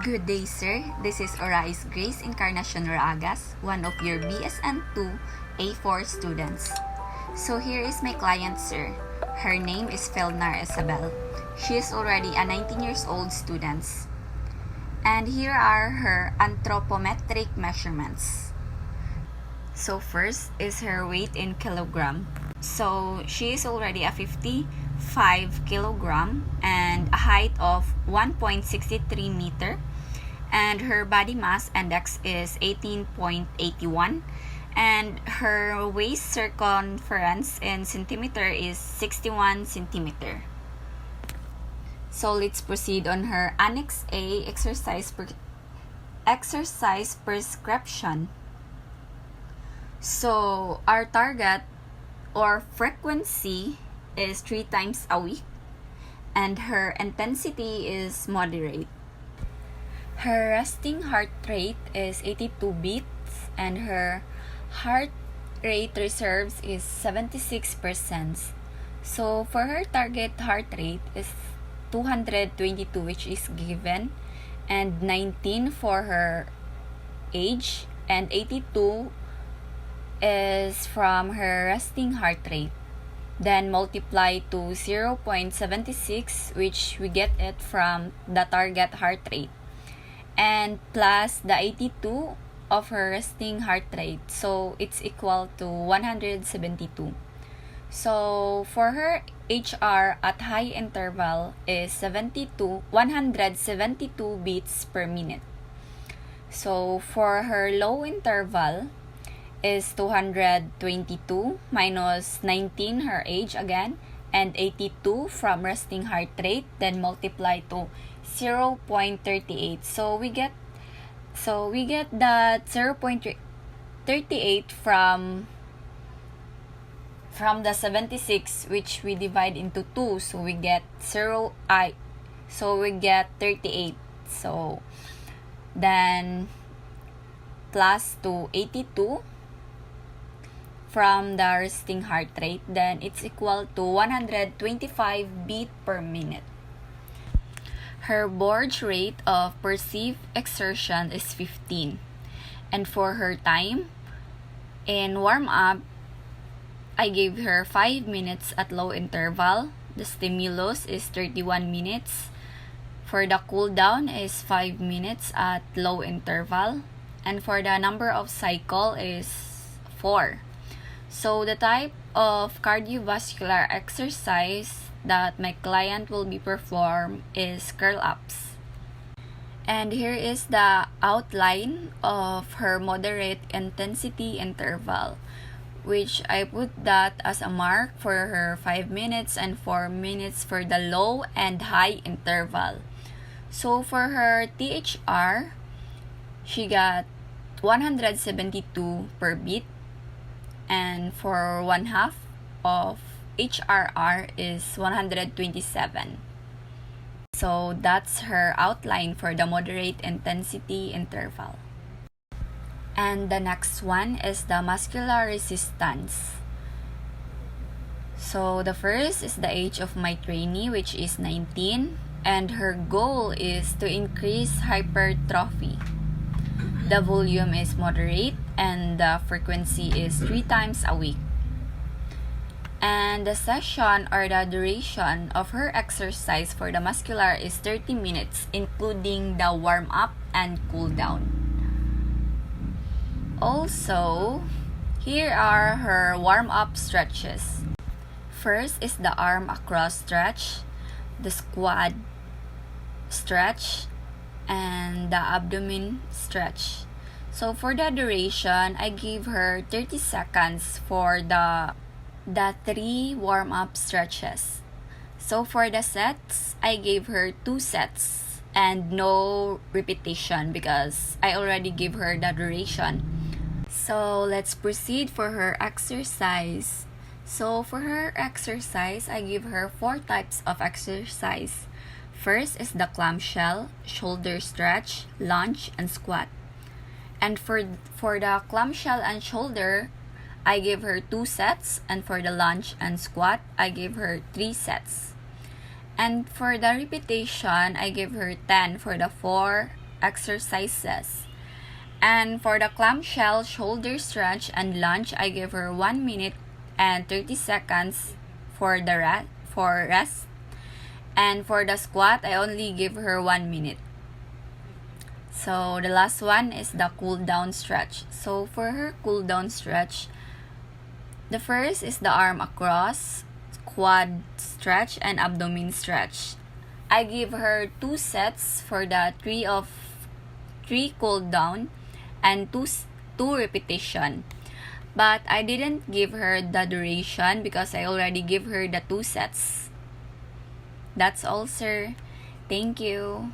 Good day, sir. This is ORAIS Grace Encarnacion Ragas, one of your BSN 2 A4 students. So here is my client, sir. Her name is Felnar Isabel. She is already a 19 years old student. And here are her anthropometric measurements. So first is her weight in kilogram. So she is already a 55 kilogram and a height of 1.63 meter. And her body mass index is 18.81. And her waist circumference in centimeter is 61 centimeter. So let's proceed on her Annex A exercise prescription. So our target or frequency is 3 times a week, and her intensity is moderate. Her resting heart rate is 82 beats, and her heart rate reserves is 76%. So for her target heart rate is 222, which is given, and 19 for her age, and 82 is from her resting heart rate. Then multiply to 0.76, which we get it from the target heart rate, and plus the 82 of her resting heart rate, so it's equal to 172. So for her HR at high interval is 172 beats per minute. So for her low interval is 222 minus 19 her age again, and 82 from resting heart rate, then multiply to 0.38. So we get that 0.38 from the 76, which we divide into 2, so we get 38. So then plus to 82 from the resting heart rate, then it's equal to 125 beat per minute. Her Borg rate of perceived exertion is 15. And for her time, in warm-up, I gave her 5 minutes at low interval. The stimulus is 31 minutes. For the cool-down is 5 minutes at low interval. And for the number of cycle is 4. So the type of cardiovascular exercise that my client will be performed is curl-ups. And here is the outline of her moderate intensity interval, which I put that as a mark for her 5 minutes and 4 minutes for the low and high interval. So for her THR, she got 172 per beat, and for 1/2 of HRR is 127. So that's her outline for the moderate intensity interval. And the next one is the muscular resistance. So the first is the age of my trainee, which is 19, and her goal is to increase hypertrophy. The volume is moderate, and the frequency is 3 times a week. And the session or the duration of her exercise for the muscular is 30 minutes, including the warm-up and cool-down. Also, here are her warm-up stretches. First is the arm across stretch, the squat stretch, and the abdomen stretch. So for the duration, I gave her 30 seconds for the 3 warm-up stretches. So for the sets, I gave her 2 sets and no repetition because I already gave her the duration. So let's proceed for her exercise. So for her exercise, I give her 4 types of exercise. First is the clamshell, shoulder stretch, lunge, and squat. And for the clamshell and shoulder, I gave her 2 sets, and for the lunge and squat, I gave her 3 sets. And for the repetition, I gave her 10 for the 4 exercises. And for the clamshell shoulder stretch and lunge, I give her 1 minute and 30 seconds for rest. And for the squat, I only give her 1 minute. So the last one is the cool down stretch. So for her cool down stretch, the first is the arm across, quad stretch, and abdomen stretch. I give her 2 sets for the 3 cool down and 2 repetition. But I didn't give her the duration because I already give her the 2 sets. That's all, sir. Thank you.